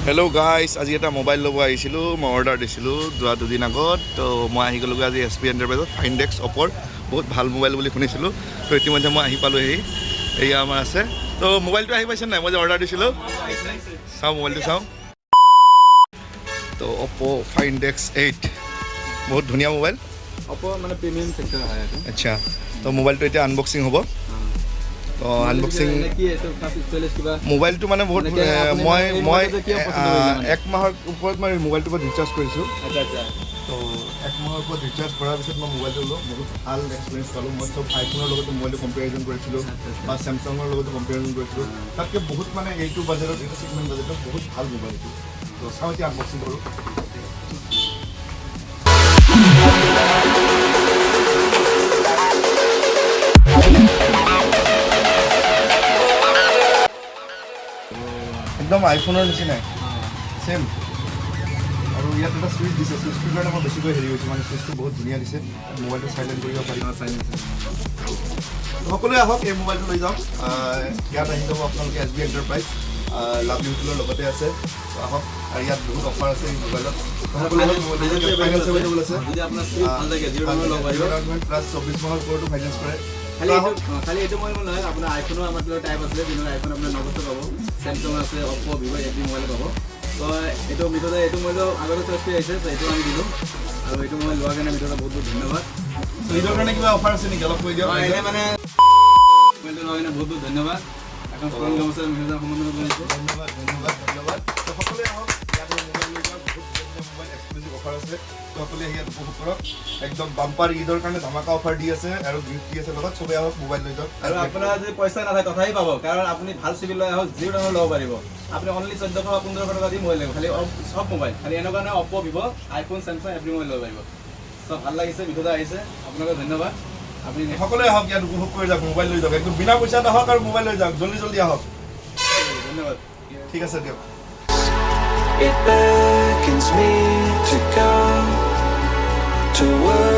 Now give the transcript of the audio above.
Hello' guys, আজি এটা mobile ল'ব আহিছিলোঁ। মই অৰ্ডাৰ দিছিলোঁ যোৱা দুদিন আগত। তো মই আহি গ'লোগৈ আজি SP এণ্টাৰপ্ৰাইজত। ফাইনডেক্স অপৰ বহুত ভাল মোবাইল বুলি শুনিছিলোঁ। তো ইতিমধ্যে মই আহি পালোঁহি। এয়া আমাৰ আছে। তো মোবাইলটো আহি পাইছে নাই? মই যে অৰ্ডাৰ দিছিলোঁ, চাওঁ মোবাইলটো চাওঁ। তো অপ' ফাইনডেক্স 8 বহুত ধুনীয়া মোবাইল। অপ' মানে প্ৰিমিয়াম চেক্টৰ হয়। আচ্ছা, তো মোবাইলটো এতিয়া আনবক্সিং হ'ব। তো আনবক্সিং মোবাইলটো মানে বহুত মই 1 মাহৰ ওপৰত মই মোবাইলটোৰ পৰা ৰিচাৰ্জ কৰিছোঁ। তো 1 মাহৰ ওপৰত ৰিচাৰ্জ কৰাৰ পিছত মই মোবাইলটো ল'লোঁ। বহুত ভাল এক্সপিৰিয়েঞ্চ পালোঁ। মই চব আইফোনৰ লগতো মোবাইলটো কম্পেৰিজন কৰিছিলোঁ বা চেমচাঙৰ লগতো কম্পেৰিজন কৰিছিলোঁ। তাতকৈ বহুত মানে এইটো বাজেটত, এইটো ছেগমেণ্ট বাজেটত বহুত ভাল মোবাইলটো। তো চাওঁ এতিয়া আনবক্সিং কৰোঁ। একদম আইফোনৰ নিচিনাই ছেম। আৰু ইয়াত এটা চুইচ দিছে। চুইচটোৰ কাৰণে মই বেছিকৈ হেৰি হৈছোঁ, মানে চুইচটো বহুত ধুনীয়া দিছে। মোবাইলটো চাইলেণ্ট কৰিব পাৰি। সকলোৱে আহক, এই মোবাইলটো লৈ যাওক। ইয়াত আহি যাব আপোনালোকে SP এণ্টাৰপ্ৰাইজ লাভ ইউটিউবৰ লগতে আছে। আহক, আৰু ইয়াত বহুত অফাৰ আছে এই মোবাইলত। ফাইনেন্স এভেইলেবল আছে। প্লাছ 24 মাহৰ ওপৰতো ফাইনেন্স কৰে। খালি এইটো মই নহয়, আপোনাৰ আইফোনো আমাৰ টাইপ আছিলে, যিটো আইফোন আপোনাৰ 9 বছৰ পাব। চেমচাং আছে, অপ', ভিভ' এইবোৰ মোবাইল পাব। তো এইটো মিঠতে এইটো মোবাইলো আগতে চইচ কৰি আহিছে, তো এইটো আমি দিলোঁ। আৰু এইটো মোবাইল লোৱাৰ কাৰণে মিঠতে বহুত বহুত ধন্যবাদ। ঈদৰ কাৰণে কিবা অফাৰ আছে নেকি? অলপ কৈ দিয়ক। এনে মানে মোবাইলটো লোৱাৰ কাৰণে বহুত বহুত ধন্যবাদ। এখন পুৰণি গামোচা মিঠতে সম্বন্ধ কৰিছোঁ। ধন্যবাদ ধন্যবাদ ধন্যবাদ। তো সকলোৱে আহক, ইয়াত মোবাইল লৈ যাওক। বহুত ধুনীয়া মোবাইল এক্সক্লুচিভ অফাৰ আছে। তো সকলোৱে ইয়াত উপভোগ কৰক। একদম বাম্পাৰ ঈদৰ কাৰণে ধামাকা অফাৰ দি আছে আৰু গিফ্ট দি আছে লগত। চবেই আহক, মোবাইল লৈ যাওক। আৰু আপোনাৰ যদি পইচা নাথাকে তথাপি পাব, কাৰণ আপুনি ভাল চিভিল লৈ আহক, যি ধৰণৰ ল'ব পাৰিব। আপুনি অনলি 1400 বা 1500 টকা দি মোবাইল লাগিব। খালি চব মোবাইল, খালি এনেকুৱা নহয় Oppo', Vivo', iPhone, Samsung every mobile ল'ব পাৰিব। চব ভাল লাগিছে, মিঠতে আহিছে, আপোনালোকে ধন্যবাদ। আপুনি সকলোৱে আহক, ইয়াত উপভোগ কৰি যাওক, মোবাইল লৈ যাওক। একদম বিনা পইচাত আহক আৰু মোবাইল লৈ যাওক। জল্দি জল্দি আহক। ধন্যবাদ। ঠিক আছে, দিয়ক। It beckons me to go to work.